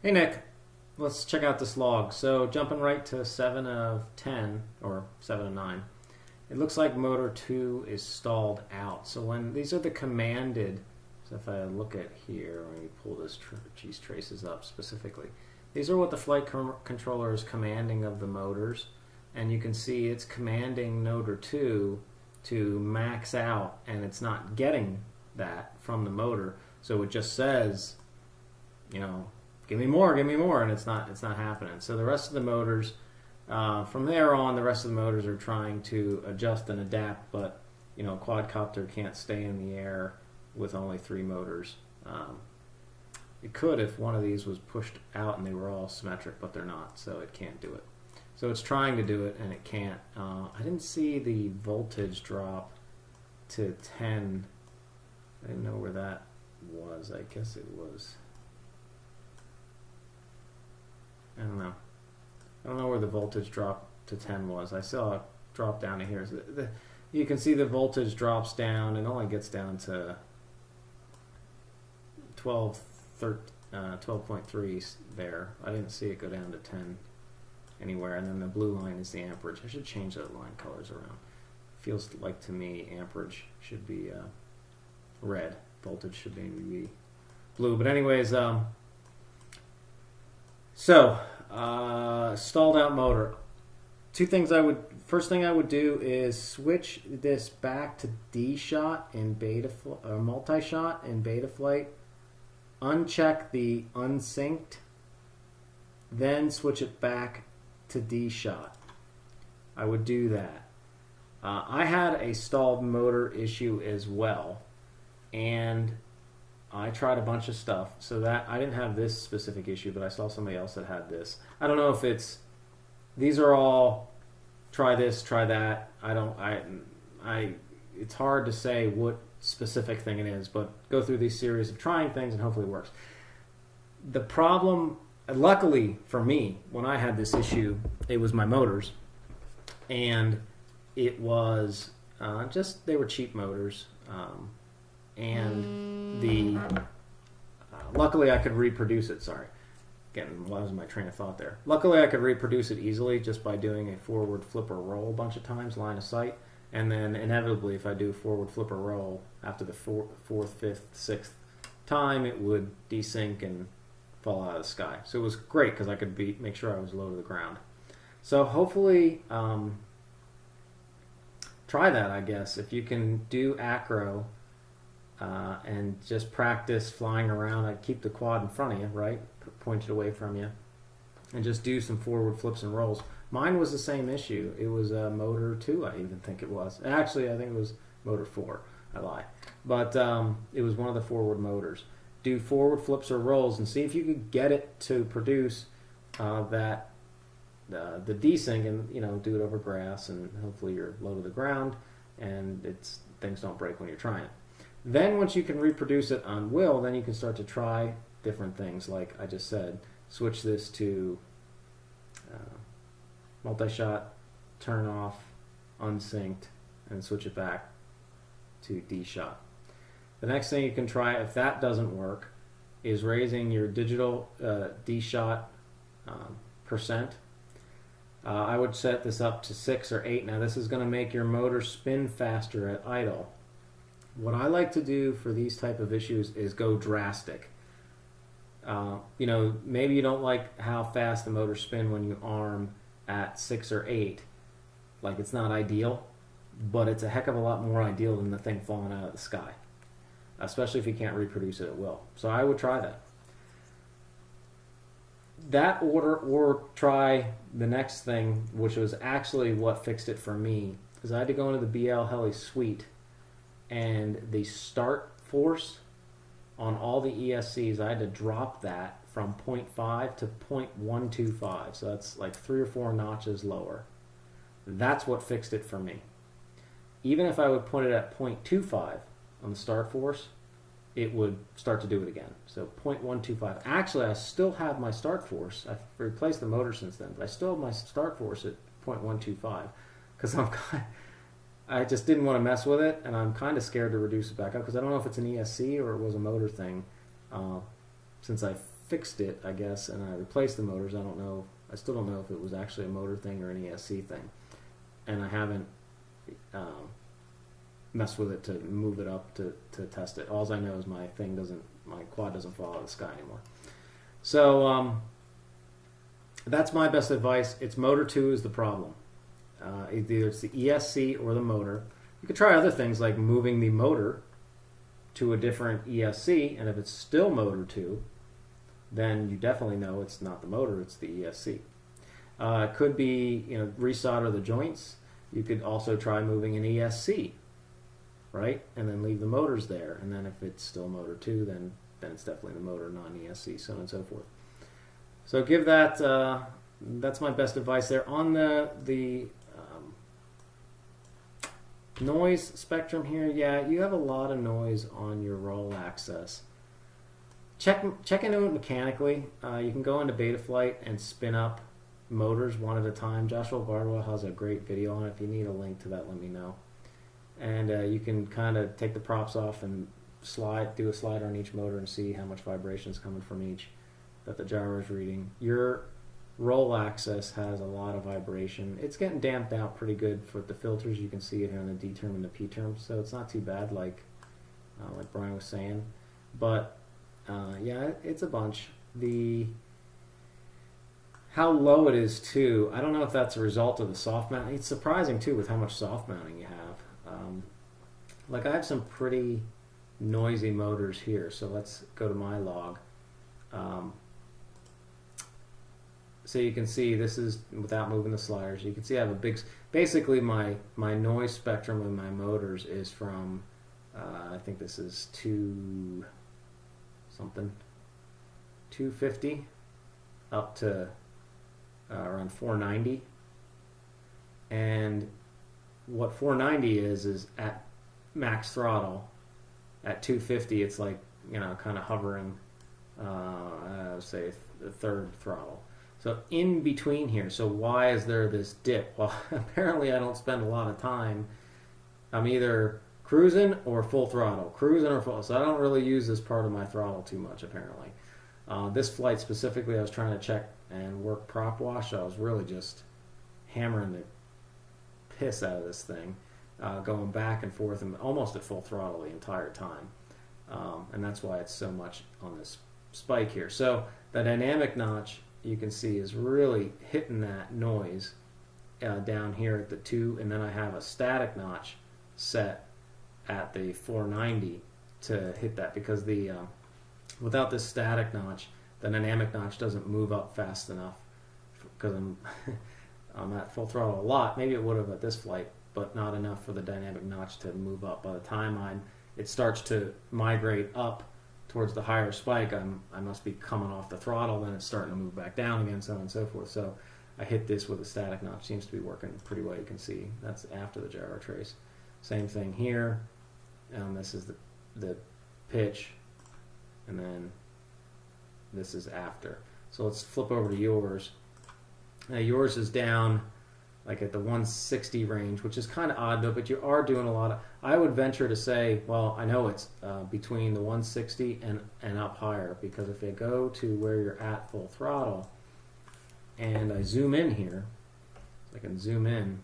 Hey Nick, let's check out this log. So jumping right to 7 of 10, or 7 of 9, it looks like motor 2 is stalled out. So when these are the commanded, so if I look at here, let me pull this cheese traces up specifically. These are what the flight controller is commanding of the motors, and you can see it's commanding motor 2 to max out, and it's not getting that from the motor. So it just says, you know, give me more, and it's not happening. So the rest of the motors, from there on, the rest of the motors are trying to adjust and adapt, but you know, a quadcopter can't stay in the air with only 3 motors. It could if one of these was pushed out and they were all symmetric, but they're not, so it can't do it. So it's trying to do it and it can't. I didn't see the voltage drop to 10. I didn't know where that was. I guess it was, I don't know. I don't know where the voltage drop to 10 was. I saw it drop down to here. So you can see the voltage drops down and only gets down to 12.3 there. I didn't see it go down to 10 anywhere. And then the blue line is the amperage. I should change that line colors around. Feels like to me amperage should be red. Voltage should be blue. But anyways, so stalled out motor. Two things first thing I would do is switch this back to D shot in beta or multi-shot in beta flight. Uncheck the unsynced, then switch it back to D shot. I would do that. I had a stalled motor issue as well, and I tried a bunch of stuff. So that I didn't have this specific issue, but I saw somebody else that had this. I don't know if these are all try this, try that. It's hard to say what specific thing it is, but go through these series of trying things and hopefully it works. The problem, luckily for me, when I had this issue, it was my motors, and it was they were cheap motors, and luckily I could reproduce it. Sorry, again, losing my train of thought there. Luckily I could reproduce it easily just by doing a forward flip or roll a bunch of times, line of sight. And then inevitably, if I do forward flip or roll after the fourth, fifth, sixth time, it would desync and fall out of the sky. So it was great because I could make sure I was low to the ground. So hopefully, try that, I guess. If you can do acro and just practice flying around, I'd keep the quad in front of you, right? Point it away from you. And just do some forward flips and rolls. Mine was the same issue. It was motor 2, I even think it was. Actually, I think it was motor 4. I lie. But it was one of the forward motors. Do forward flips or rolls and see if you could get it to produce the desync, and do it over grass, and hopefully you're low to the ground and things don't break when you're trying it. Then once you can reproduce it on will, then you can start to try different things like I just said. Switch this to multi-shot, turn off, unsynced, and switch it back to D-shot. The next thing you can try, if that doesn't work, is raising your digital D-shot percent. I would set this up to 6 or 8. Now this is going to make your motor spin faster at idle. What I like to do for these type of issues is go drastic. Maybe you don't like how fast the motors spin when you arm at 6 or 8. Like, it's not ideal, but it's a heck of a lot more ideal than the thing falling out of the sky, especially if you can't reproduce it at will. So I would try that. That order, or try the next thing, which was actually what fixed it for me, because I had to go into the BL Heli suite, and the start force on all the ESCs, I had to drop that from 0.5 to 0.125. So that's like 3 or 4 notches lower. That's what fixed it for me. Even if I would put it at 0.25 on the start force, it would start to do it again. So 0.125. Actually, I still have my start force. I've replaced the motor since then, but I still have my start force at 0.125 because I just didn't want to mess with it, and I'm kind of scared to reduce it back up because I don't know if it's an ESC or it was a motor thing, since I fixed it, I guess, and I replaced the motors. I don't know. I still don't know if it was actually a motor thing or an ESC thing, and I haven't messed with it to move it up to test it. All I know is my quad doesn't fall out of the sky anymore. So that's my best advice. It's motor 2 is the problem. Either it's the ESC or the motor. You could try other things like moving the motor to a different ESC, and if it's still motor 2, then you definitely know it's not the motor, it's the ESC. It could be, resolder the joints. You could also try moving an ESC, right, and then leave the motors there. And then if it's still motor 2, then it's definitely the motor, non-ESC, so on and so forth. So give that. That's my best advice there on the noise spectrum here. Yeah, you have a lot of noise on your roll access. Check into it mechanically. You can go into Betaflight and spin up motors one at a time. Joshua Bardwell has a great video on it. If you need a link to that, let me know. And you can kind of take the props off and do a slider on each motor and see how much vibration is coming from each that the gyro is reading. Your roll access has a lot of vibration. It's getting damped out pretty good for the filters. You can see it here on the D term and the P term, so it's not too bad, like Brian was saying. But yeah, it's a bunch. How low it is too, I don't know if that's a result of the soft mount. It's surprising too with how much soft mounting you have. Like I have some pretty noisy motors here, so let's go to my log. So you can see this is without moving the sliders. You can see I have a big, basically my noise spectrum of my motors is from, I think this is 250 up to around 490. And what 490 is at max throttle. At 250 it's like, kind of hovering, say the third throttle. So in between here, so why is there this dip? Well, apparently I don't spend a lot of time. I'm either cruising or full throttle. So I don't really use this part of my throttle too much, apparently. This flight specifically, I was trying to check and work prop wash. So I was really just hammering the piss out of this thing, going back and forth and almost at full throttle the entire time. And that's why it's so much on this spike here. So the dynamic notch, you can see, is really hitting that noise down here at the 2, and then I have a static notch set at the 490 to hit that, because the without this static notch, the dynamic notch doesn't move up fast enough, because I'm at full throttle a lot. Maybe it would have at this flight, but not enough for the dynamic notch to move up. By the time it starts to migrate up towards the higher spike, I must be coming off the throttle, then it's starting to move back down again, so on and so forth. So I hit this with a static notch. Seems to be working pretty well. You can see that's after the gyro trace. Same thing here. This is the pitch, and then this is after. So let's flip over to yours. Now yours is down like at the 160 range, which is kind of odd though, but you are doing a lot of, I would venture to say, well, I know it's between the 160 and up higher, because if you go to where you're at full throttle, and I zoom in here, I can zoom in,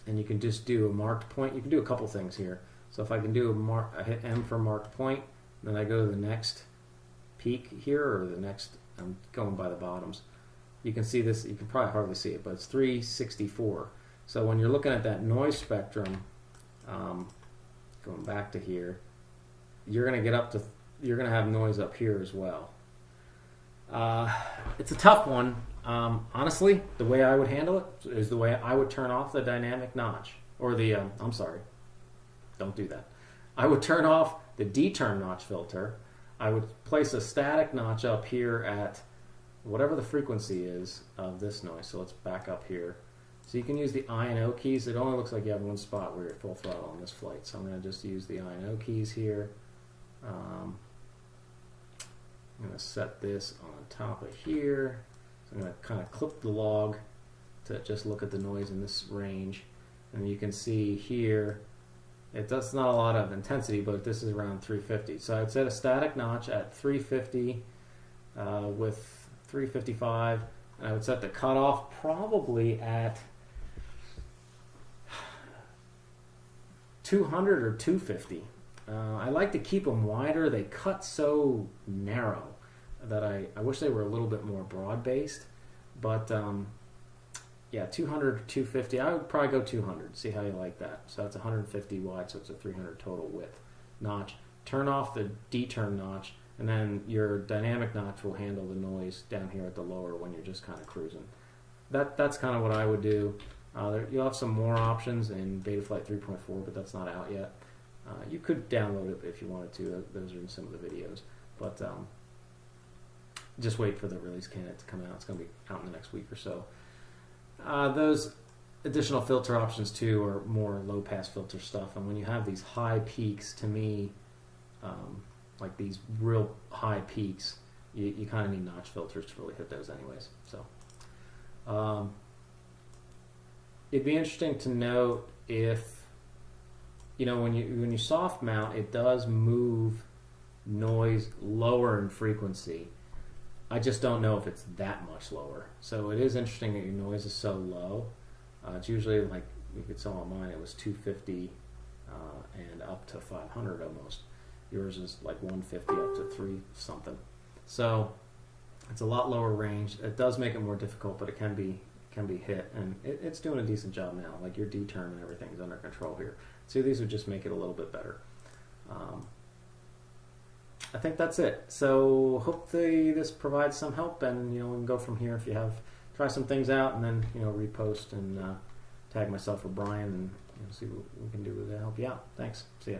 and you can just do a marked point. You can do a couple things here. So if I can do I hit M for marked point, then I go to the next peak here, or the next, I'm going by the bottoms. You can see this, you can probably hardly see it, but it's 364. So when you're looking at that noise spectrum, going back to here, you're going to get up to, you're going to have noise up here as well. It's a tough one. Honestly, the way I would handle it is the way I would turn off the dynamic notch, or the, I'm sorry, don't do that. I would turn off the D-term notch filter. I would place a static notch up here at whatever the frequency is of this noise. So let's back up here. So you can use the I and O keys. It only looks like you have one spot where you're at full throttle on this flight. So I'm going to just use the I and O keys here. I'm going to set this on top of here. So I'm going to kind of clip the log to just look at the noise in this range. And you can see here, it's not a lot of intensity, but this is around 350. So I'd set a static notch at 350 with 355. And I would set the cutoff probably at 200 or 250. I like to keep them wider. They cut so narrow that I wish they were a little bit more broad-based. But yeah, 200 to 250. I would probably go 200. See how you like that. So that's 150 wide, so it's a 300 total width notch. Turn off the deturn notch, and then your dynamic notch will handle the noise down here at the lower when you're just kind of cruising. That's kind of what I would do. You'll have some more options in Betaflight 3.4, but that's not out yet. You could download it if you wanted to. Those are in some of the videos. But just wait for the release candidate to come out. It's going to be out in the next week or so. Those additional filter options, too, are more low-pass filter stuff. And when you have these high peaks, to me, like these real high peaks, you kind of need notch filters to really hit those anyways. So it'd be interesting to note if, when you soft mount, it does move noise lower in frequency. I just don't know if it's that much lower. So it is interesting that your noise is so low. It's usually like, you could saw on mine, it was 250 and up to 500 almost. Yours is like 150 up to 3 something. So it's a lot lower range. It does make it more difficult, but it can be hit, and it's doing a decent job now. Like your determ and everything is under control here. So these would just make it a little bit better. I think that's it. So hopefully this provides some help, and we can go from here. If you try some things out, and then repost and tag myself or Brian, and see what we can do to help you out. Thanks. See ya.